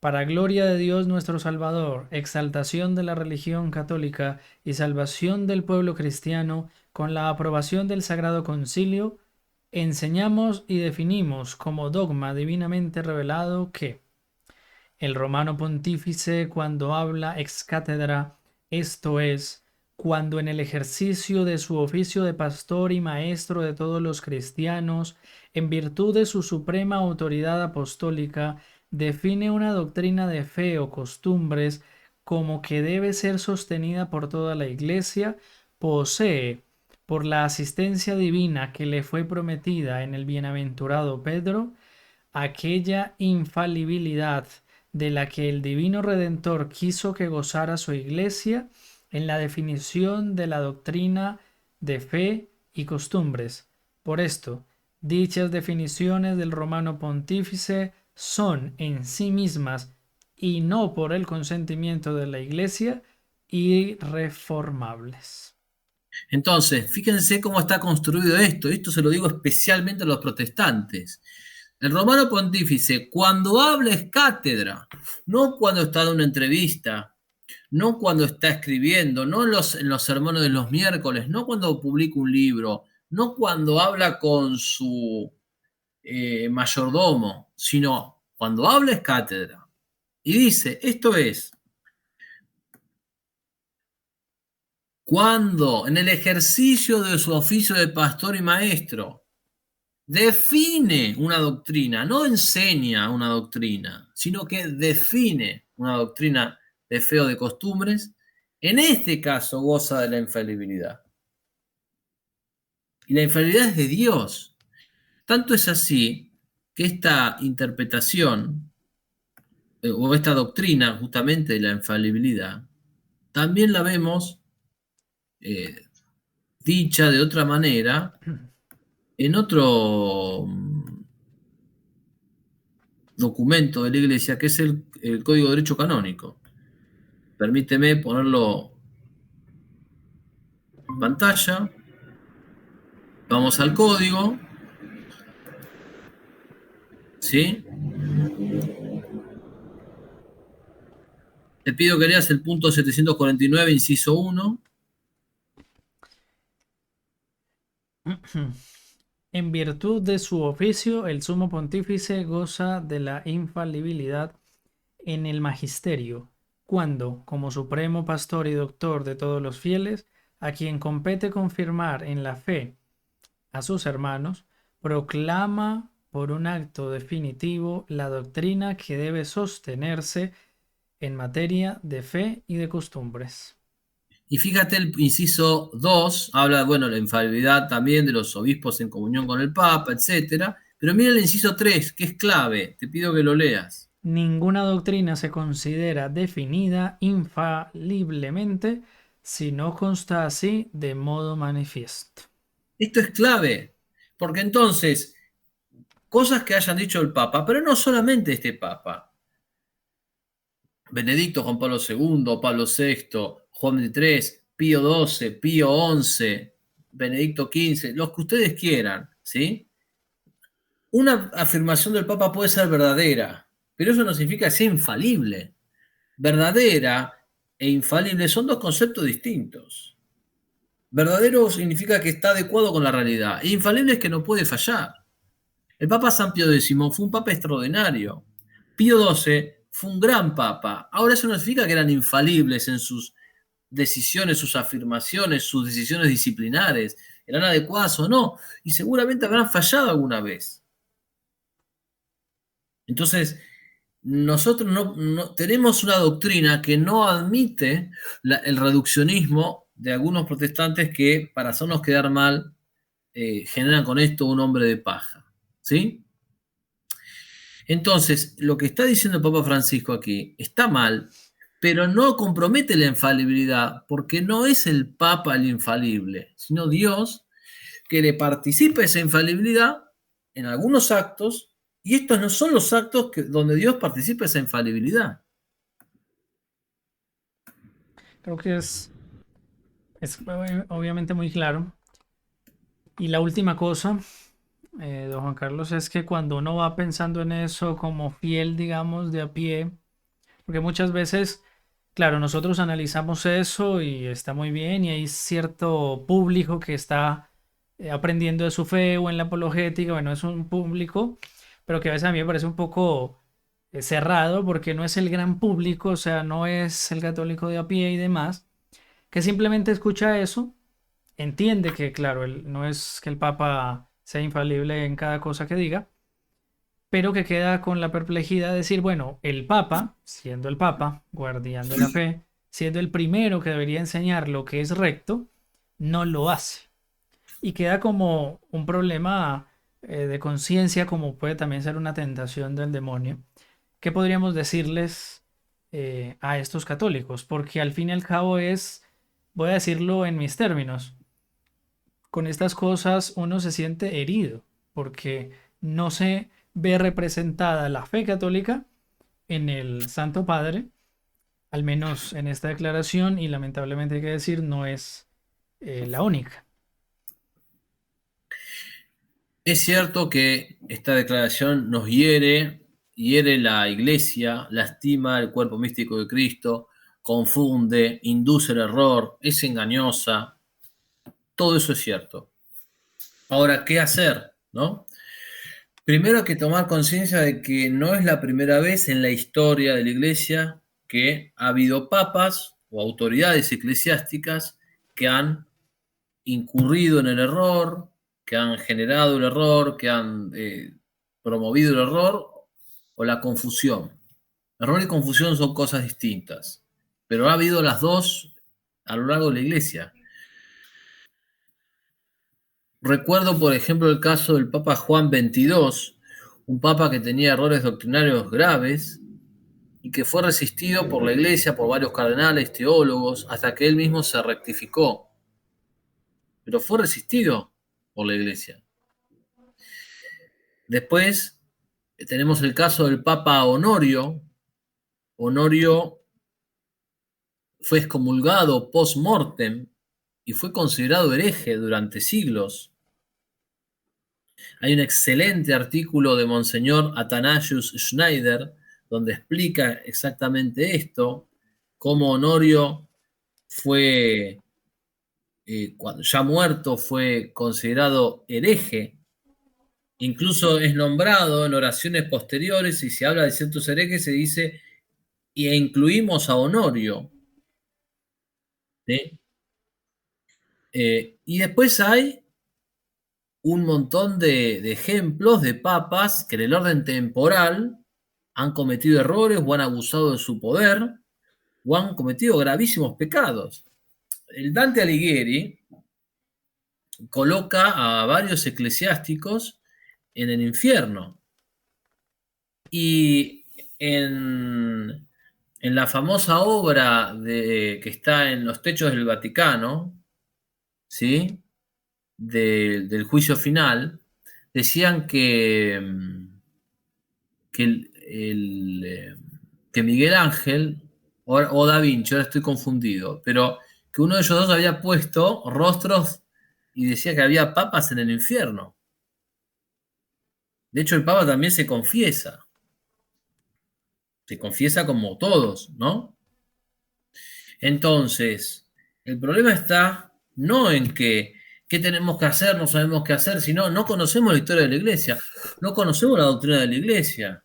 para gloria de Dios nuestro Salvador, exaltación de la religión católica y salvación del pueblo cristiano, con la aprobación del Sagrado Concilio, enseñamos y definimos como dogma divinamente revelado que el romano pontífice, cuando habla ex cátedra, esto es, cuando en el ejercicio de su oficio de pastor y maestro de todos los cristianos, en virtud de su suprema autoridad apostólica, define una doctrina de fe o costumbres como que debe ser sostenida por toda la Iglesia, posee por la asistencia divina que le fue prometida en el bienaventurado Pedro, aquella infalibilidad de la que el divino Redentor quiso que gozara su iglesia en la definición de la doctrina de fe y costumbres. Por esto, dichas definiciones del romano pontífice son en sí mismas, y no por el consentimiento de la iglesia, irreformables. Entonces, fíjense cómo está construido esto. Esto se lo digo especialmente a los protestantes. El romano pontífice, cuando habla es cátedra, no cuando está en una entrevista, no cuando está escribiendo, no en los sermones de los miércoles, no cuando publica un libro, no cuando habla con su mayordomo, sino cuando habla es cátedra. Y dice, esto es, cuando en el ejercicio de su oficio de pastor y maestro define una doctrina, no enseña una doctrina, sino que define una doctrina de fe o de costumbres, en este caso goza de la infalibilidad. Y la infalibilidad es de Dios. Tanto es así que esta interpretación o esta doctrina justamente de la infalibilidad, también la vemos dicha de otra manera en otro documento de la Iglesia, que es el Código de Derecho Canónico. Permíteme ponerlo en pantalla. Vamos al código. ¿Sí? Te pido que leas el punto 749, inciso 1. En virtud de su oficio, el sumo pontífice goza de la infalibilidad en el magisterio, cuando, como supremo pastor y doctor de todos los fieles, a quien compete confirmar en la fe a sus hermanos, proclama por un acto definitivo la doctrina que debe sostenerse en materia de fe y de costumbres. Y fíjate, el inciso 2 habla, bueno, la infalibilidad también de los obispos en comunión con el Papa, etc. Pero mira el inciso 3, que es clave. Te pido que lo leas. Ninguna doctrina se considera definida infaliblemente si no consta así de modo manifiesto. Esto es clave, porque entonces, cosas que hayan dicho el Papa, pero no solamente este Papa, Benedicto, Juan Pablo II, Pablo VI, Juan XXIII, Pío XII, Pío XI, Benedicto XV, los que ustedes quieran, ¿sí? Una afirmación del Papa puede ser verdadera, pero eso no significa que sea infalible. Verdadera e infalible son dos conceptos distintos. Verdadero significa que está adecuado con la realidad, e infalible es que no puede fallar. El Papa San Pío X fue un papa extraordinario. Pío XII fue un gran papa. Ahora eso no significa que eran infalibles en sus decisiones, sus afirmaciones, sus decisiones disciplinares. ¿Eran adecuadas o no? Y seguramente habrán fallado alguna vez. Entonces, nosotros no tenemos una doctrina que no admite el reduccionismo de algunos protestantes que, para hacernos quedar mal, generan con esto un hombre de paja. ¿Sí? Entonces, lo que está diciendo el Papa Francisco aquí está mal, pero no compromete la infalibilidad, porque no es el Papa el infalible, sino Dios que le participa esa infalibilidad en algunos actos, y estos no son los actos donde Dios participa esa infalibilidad. Creo que es obviamente muy claro. Y la última cosa, don Juan Carlos, es que cuando uno va pensando en eso como fiel, digamos, de a pie, porque muchas veces, claro, nosotros analizamos eso y está muy bien y hay cierto público que está aprendiendo de su fe o en la apologética, bueno, es un público, pero que a veces a mí me parece un poco cerrado porque no es el gran público, o sea, no es el católico de a pie y demás, que simplemente escucha eso, entiende que, claro, no es que el Papa sea infalible en cada cosa que diga, pero que queda con la perplejidad de decir, bueno, el Papa, siendo el Papa, guardián de la fe, siendo el primero que debería enseñar lo que es recto, no lo hace. y queda como un problema de conciencia, como puede también ser una tentación del demonio. ¿Qué podríamos decirles a estos católicos? Porque al fin y al cabo es, voy a decirlo en mis términos, con estas cosas uno se siente herido, porque no se ve representada la fe católica en el Santo Padre, al menos en esta declaración, y lamentablemente hay que decir, no es la única. Es cierto que esta declaración nos hiere la iglesia, lastima el cuerpo místico de Cristo, confunde, induce el error, es engañosa. Todo eso es cierto. Ahora, ¿qué hacer? ¿No? Primero hay que tomar conciencia de que no es la primera vez en la historia de la iglesia que ha habido papas o autoridades eclesiásticas que han incurrido en el error, que han generado el error, que han promovido el error o la confusión. Error y confusión son cosas distintas, pero ha habido las dos a lo largo de la iglesia. Recuerdo, por ejemplo, el caso del Papa Juan XXII, un papa que tenía errores doctrinarios graves y que fue resistido por la iglesia, por varios cardenales, teólogos, hasta que él mismo se rectificó. Pero fue resistido por la iglesia. Después tenemos el caso del Papa Honorio. Honorio fue excomulgado post-mortem y fue considerado hereje durante siglos. Hay un excelente artículo de Monseñor Athanasius Schneider donde explica exactamente esto, cómo Honorio fue, cuando ya muerto, fue considerado hereje. Incluso es nombrado en oraciones posteriores y se habla de ciertos herejes, se dice, e incluimos a Honorio. ¿Sí? Y después hay un montón de ejemplos de papas que en el orden temporal han cometido errores o han abusado de su poder o han cometido gravísimos pecados. El Dante Alighieri coloca a varios eclesiásticos en el infierno y en la famosa obra que está en los techos del Vaticano, ¿sí? Del juicio final, decían que Miguel Ángel o Da Vinci, ahora estoy confundido, pero que uno de ellos dos había puesto rostros y decía que había papas en el infierno. De hecho, el papa también se confiesa como todos, ¿no? Entonces, el problema está no en que qué tenemos que hacer, no sabemos qué hacer, sino no conocemos la historia de la iglesia, no conocemos la doctrina de la iglesia.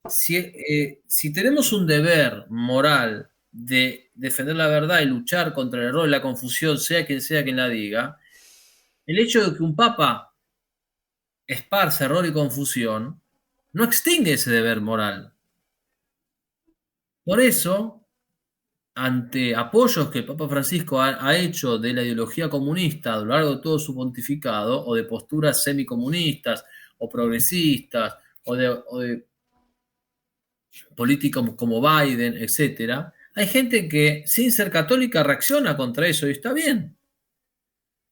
Si tenemos un deber moral de defender la verdad y luchar contra el error y la confusión, sea quien la diga, el hecho de que un papa esparce error y confusión no extingue ese deber moral. Por eso, ante apoyos que el Papa Francisco ha hecho de la ideología comunista a lo largo de todo su pontificado, o de posturas semicomunistas o progresistas, o de políticos como Biden, etcétera, hay gente que sin ser católica reacciona contra eso y está bien,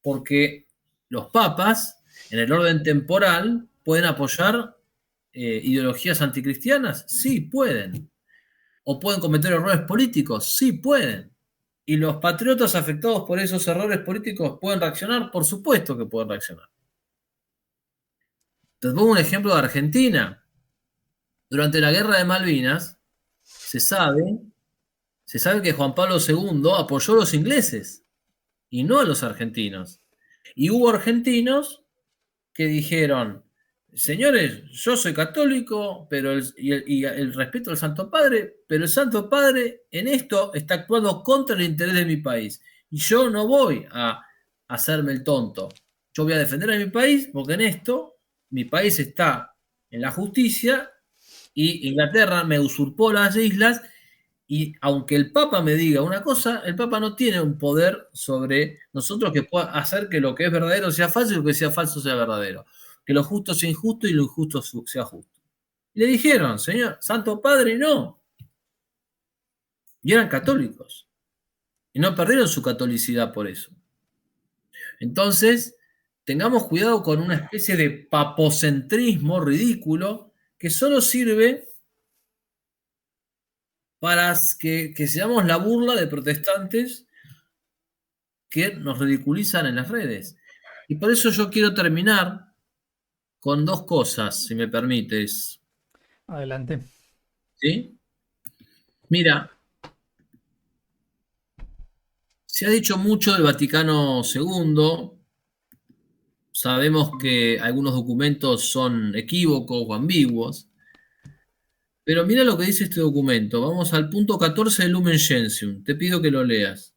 porque los papas en el orden temporal pueden apoyar ideologías anticristianas, sí pueden, o pueden cometer errores políticos, sí pueden. ¿Y los patriotas afectados por esos errores políticos pueden reaccionar? Por supuesto que pueden reaccionar. Te pongo un ejemplo de Argentina. Durante la guerra de Malvinas, se sabe se sabe que Juan Pablo II apoyó a los ingleses y no a los argentinos. Y hubo argentinos que dijeron, señores, yo soy católico, pero el respeto al Santo Padre, pero el Santo Padre en esto está actuando contra el interés de mi país. Y yo no voy a hacerme el tonto. Yo voy a defender a mi país porque en esto mi país está en la justicia y Inglaterra me usurpó las islas Y aunque el Papa me diga una cosa, el Papa no tiene un poder sobre nosotros que pueda hacer que lo que es verdadero sea falso y lo que sea falso sea verdadero. Que lo justo sea injusto y lo injusto sea justo. Y le dijeron, señor, Santo Padre, no. Y eran católicos. Y no perdieron su catolicidad por eso. Entonces, tengamos cuidado con una especie de papocentrismo ridículo que solo sirve para que seamos la burla de protestantes que nos ridiculizan en las redes. Y por eso yo quiero terminar con dos cosas, si me permites. Adelante. ¿Sí? Mira, se ha dicho mucho del Vaticano II. Sabemos que algunos documentos son equívocos o ambiguos. Pero mira lo que dice este documento. Vamos al punto 14 del Lumen Gentium. Te pido que lo leas.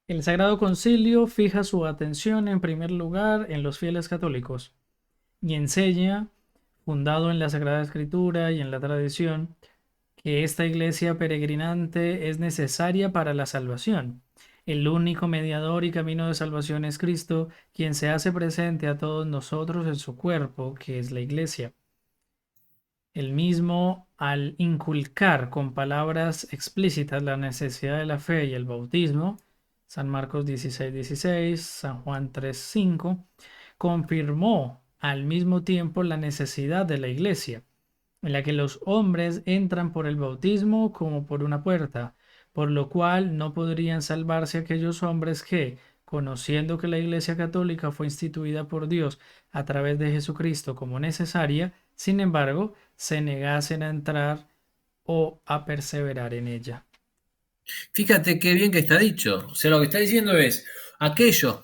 El Sagrado Concilio fija su atención en primer lugar en los fieles católicos y enseña, fundado en la Sagrada Escritura y en la tradición, que esta iglesia peregrinante es necesaria para la salvación. El único mediador y camino de salvación es Cristo, quien se hace presente a todos nosotros en su cuerpo, que es la iglesia. El mismo, al inculcar con palabras explícitas la necesidad de la fe y el bautismo, San Marcos 16:16, San Juan 3:5, confirmó al mismo tiempo la necesidad de la iglesia, en la que los hombres entran por el bautismo como por una puerta, por lo cual no podrían salvarse aquellos hombres que, conociendo que la Iglesia Católica fue instituida por Dios a través de Jesucristo como necesaria, sin embargo, se negasen a entrar o a perseverar en ella. Fíjate qué bien que está dicho. O sea, lo que está diciendo es, aquellos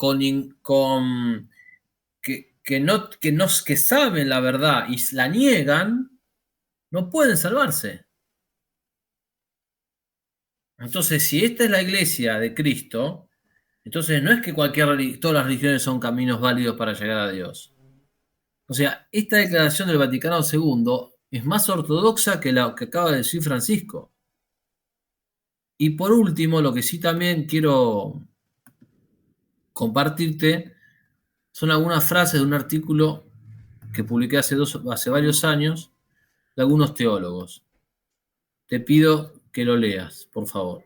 que saben la verdad y la niegan, no pueden salvarse. Entonces, si esta es la iglesia de Cristo, entonces no es que todas las religiones son caminos válidos para llegar a Dios. O sea, esta declaración del Vaticano II es más ortodoxa que la que acaba de decir Francisco. Y por último, lo que sí también quiero compartirte son algunas frases de un artículo que publiqué hace varios años de algunos teólogos. Te pido que lo leas, por favor.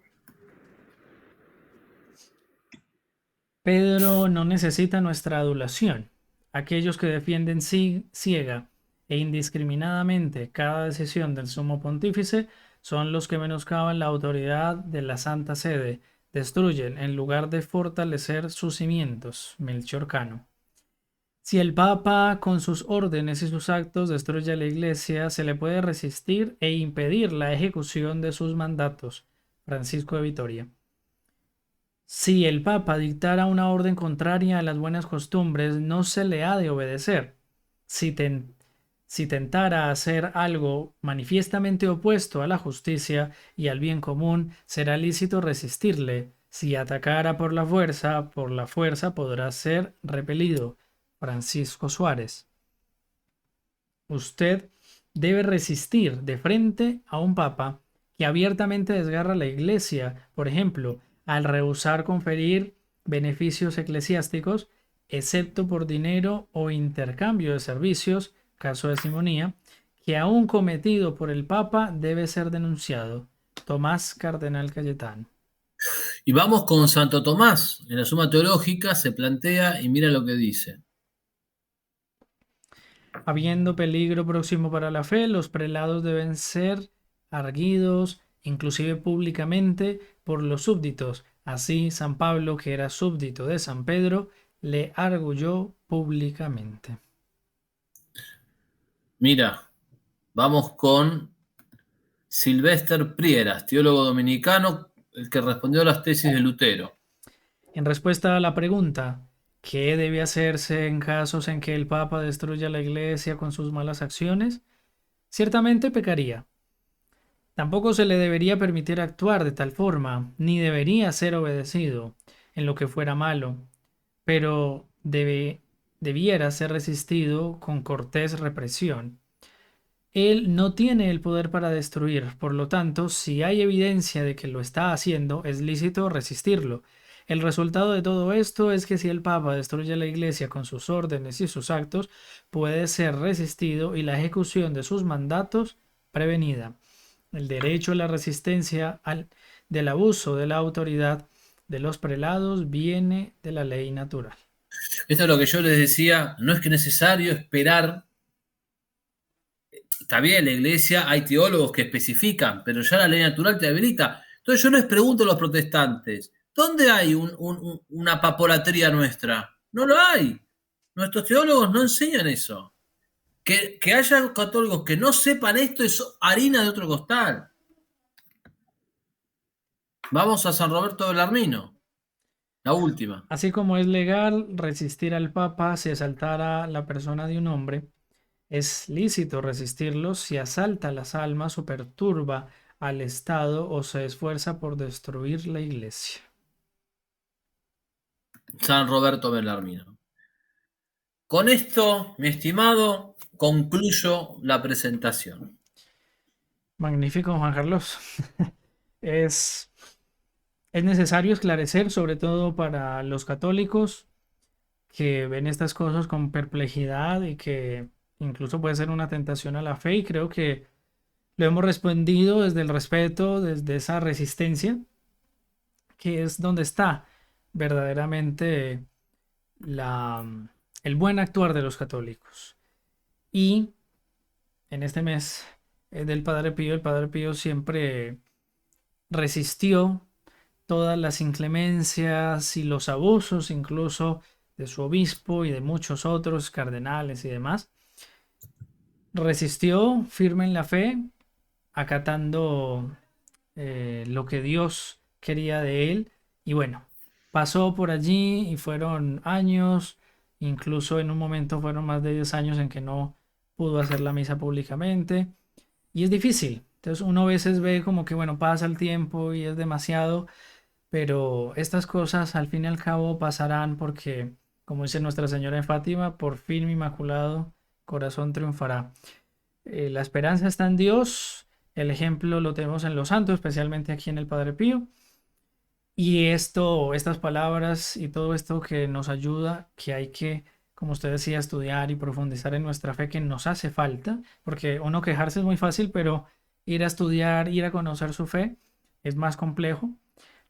Pedro no necesita nuestra adulación. Aquellos que defienden ciega e indiscriminadamente cada decisión del Sumo Pontífice son los que menoscaban la autoridad de la Santa Sede, destruyen en lugar de fortalecer sus cimientos. Melchor Cano. Si el Papa, con sus órdenes y sus actos, destruye a la Iglesia, se le puede resistir e impedir la ejecución de sus mandatos. Francisco de Vitoria. Si el Papa dictara una orden contraria a las buenas costumbres, no se le ha de obedecer. Si, si tentara hacer algo manifiestamente opuesto a la justicia y al bien común, será lícito resistirle. Si atacara por la fuerza podrá ser repelido. Francisco Suárez. Usted debe resistir de frente a un papa que abiertamente desgarra la Iglesia, por ejemplo, al rehusar conferir beneficios eclesiásticos, excepto por dinero o intercambio de servicios, caso de simonía, que aún cometido por el Papa debe ser denunciado. Tomás Cardenal Cayetano. Y vamos con Santo Tomás. En la Suma Teológica se plantea y mira lo que dice. Habiendo peligro próximo para la fe, los prelados deben ser arguidos, inclusive públicamente, por los súbditos. Así, San Pablo, que era súbdito de San Pedro, le arguyó públicamente. Mira, vamos con Silvester Prieras, teólogo dominicano, el que respondió a las tesis de Lutero. En respuesta a la pregunta, ¿qué debe hacerse en casos en que el Papa destruya la Iglesia con sus malas acciones? Ciertamente pecaría. Tampoco se le debería permitir actuar de tal forma, ni debería ser obedecido en lo que fuera malo, pero debiera ser resistido con cortés represión. Él no tiene el poder para destruir, por lo tanto, si hay evidencia de que lo está haciendo, es lícito resistirlo. El resultado de todo esto es que si el Papa destruye la Iglesia con sus órdenes y sus actos, puede ser resistido y la ejecución de sus mandatos prevenida. El derecho a la resistencia del abuso de la autoridad de los prelados viene de la ley natural. Esto es lo que yo les decía, no es que es necesario esperar. Está bien, la iglesia, hay teólogos que especifican, pero ya la ley natural te habilita. Entonces yo les pregunto a los protestantes, ¿dónde hay una papolatría nuestra? No lo hay. Nuestros teólogos no enseñan eso. Que haya católicos que no sepan esto es harina de otro costal. Vamos a San Roberto del Armino, la última. Así como es legal resistir al Papa si asaltara la persona de un hombre, es lícito resistirlo si asalta las almas o perturba al Estado o se esfuerza por destruir la Iglesia. San Roberto del Armino. Con esto, mi estimado, concluyo la presentación. Magnífico, Juan Carlos. Es, es necesario esclarecer, sobre todo para los católicos que ven estas cosas con perplejidad y que incluso puede ser una tentación a la fe, y creo que lo hemos respondido desde el respeto, desde esa resistencia, que es donde está verdaderamente la, el buen actuar de los católicos. Y en este mes del Padre Pío, el Padre Pío siempre resistió todas las inclemencias y los abusos, incluso de su obispo y de muchos otros cardenales y demás. Resistió firme en la fe, acatando lo que Dios quería de él. Y bueno, pasó por allí y fueron años, incluso en un momento fueron más de 10 años en que no pudo hacer la misa públicamente. Y es difícil. Entonces uno a veces ve como que, bueno, pasa el tiempo y es demasiado, pero estas cosas al fin y al cabo pasarán porque, como dice Nuestra Señora en Fátima, por fin mi inmaculado corazón triunfará. La esperanza está en Dios, el ejemplo lo tenemos en los santos, especialmente aquí en el Padre Pío. Y esto, estas palabras y todo esto que nos ayuda, que hay que, como usted decía, estudiar y profundizar en nuestra fe, que nos hace falta, porque uno quejarse es muy fácil, pero ir a estudiar, ir a conocer su fe es más complejo,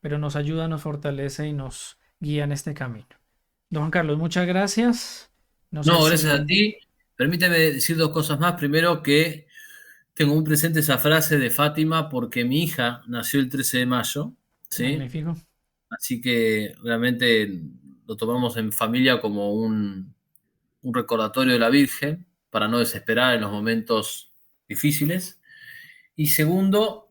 pero nos ayuda, nos fortalece y nos guía en este camino. Don Juan Carlos, muchas gracias. No sé No, gracias a si ti. Permíteme decir dos cosas más. Primero, que tengo muy presente esa frase de Fátima porque mi hija nació el 13 de mayo, ¿sí? magnífico. Así que realmente lo tomamos en familia como un recordatorio de la Virgen para no desesperar en los momentos difíciles. Y segundo,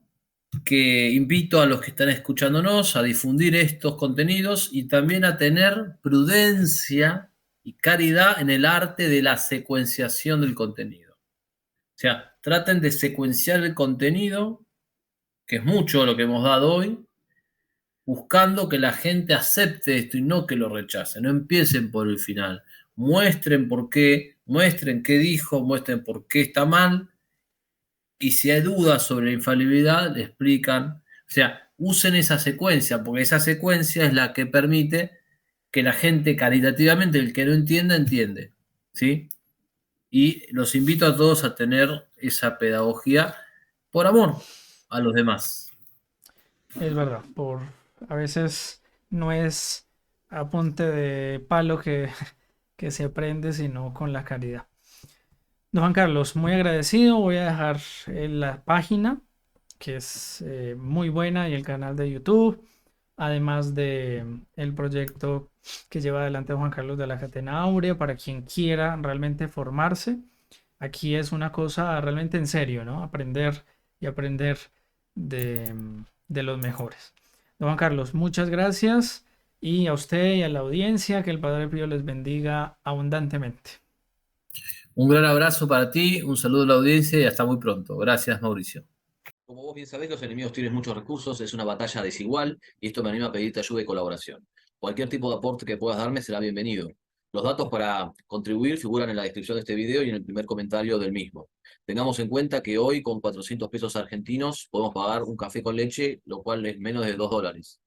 que invito a los que están escuchándonos a difundir estos contenidos y también a tener prudencia y caridad en el arte de la secuenciación del contenido. O sea, traten de secuenciar el contenido, que es mucho lo que hemos dado hoy, buscando que la gente acepte esto y no que lo rechace. No empiecen por el final. Muestren por qué, muestren qué dijo, muestren por qué está mal. Y si hay dudas sobre la infalibilidad, le explican. O sea, usen esa secuencia, porque esa secuencia es la que permite que la gente caritativamente, el que no entienda, entiende. ¿Sí? Y los invito a todos a tener esa pedagogía por amor a los demás. Es verdad, a veces no es a punta de palo que se aprende, sino con la caridad. Don Juan Carlos, muy agradecido. Voy a dejar la página, que es muy buena, y el canal de YouTube, además de el proyecto que lleva adelante Juan Carlos de la Catena Áurea, para quien quiera realmente formarse. Aquí es una cosa realmente en serio, ¿no? Aprender y aprender de los mejores. Don Juan Carlos, muchas gracias, y a usted y a la audiencia, que el Padre Pío les bendiga abundantemente. Un gran abrazo para ti, un saludo a la audiencia y hasta muy pronto. Gracias, Mauricio. Como vos bien sabés, los enemigos tienen muchos recursos, es una batalla desigual y esto me anima a pedirte ayuda y colaboración. Cualquier tipo de aporte que puedas darme será bienvenido. Los datos para contribuir figuran en la descripción de este video y en el primer comentario del mismo. Tengamos en cuenta que hoy con 400 pesos argentinos podemos pagar un café con leche, lo cual es menos de $2.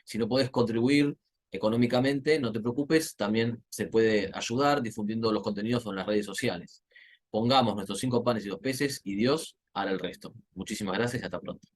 Si no podés contribuir económicamente, no te preocupes, también se puede ayudar difundiendo los contenidos en las redes sociales. Pongamos nuestros 5 panes y 2 peces y Dios hará el resto. Muchísimas gracias y hasta pronto.